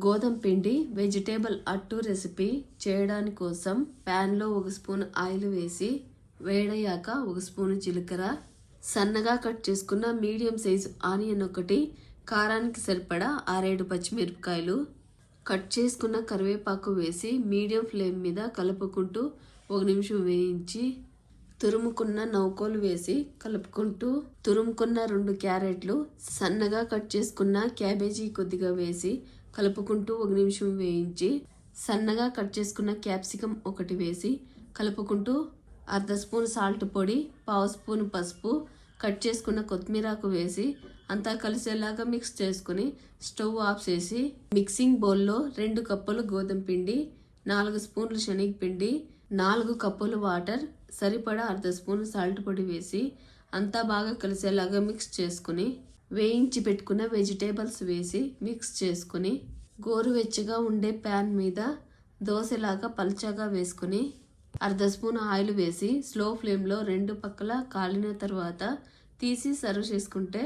గోధుమ పిండి వెజిటేబుల్ అట్టు రెసిపీ చేయడానికి కోసం ప్యాన్లో 1 స్పూన్ ఆయిల్ వేసి వేడయ్యాక 1 స్పూన్ జీలకర్ర, సన్నగా కట్ చేసుకున్న మీడియం సైజు ఆనియన్ ఒకటి, కారానికి సరిపడా 6-7 పచ్చిమిరపకాయలు, కట్ చేసుకున్న కరివేపాకు వేసి మీడియం ఫ్లేమ్ మీద కలుపుకుంటూ 1 నిమిషం వేయించి తురుముకున్న నౌకోలు వేసి కలుపుకుంటూ తురుముకున్న 2 క్యారెట్లు, సన్నగా కట్ చేసుకున్న క్యాబేజీ కొద్దిగా వేసి కలుపుకుంటూ 1 నిమిషం వేయించి సన్నగా కట్ చేసుకున్న క్యాప్సికం ఒకటి వేసి కలుపుకుంటూ 1/2 స్పూన్ సాల్ట్ పొడి, 1/2 స్పూన్ పసుపు, కట్ చేసుకున్న కొత్తిమీరాకు వేసి అంతా కలిసేలాగా మిక్స్ చేసుకుని స్టవ్ ఆఫ్ చేసి మిక్సింగ్ బౌల్లో 2 కప్పులు గోధుమ పిండి, 4 స్పూన్లు శనగపిండి, 4 కప్పులు వాటర్, సరిపడా 1/2 స్పూన్ సాల్ట్ పొడి వేసి అంతా బాగా కలిసేలాగా మిక్స్ చేసుకుని వేయించి పెట్టుకున్న వెజిటేబుల్స్ వేసి మిక్స్ చేసుకుని గోరువెచ్చగా ఉండే ప్యాన్ మీద దోశలాగా పల్చగా వేసుకుని 1/2 స్పూన్ ఆయిల్ వేసి స్లో ఫ్లేమ్లో 2 పక్కల కాలిన తర్వాత తీసి సర్వ్ చేసుకుంటే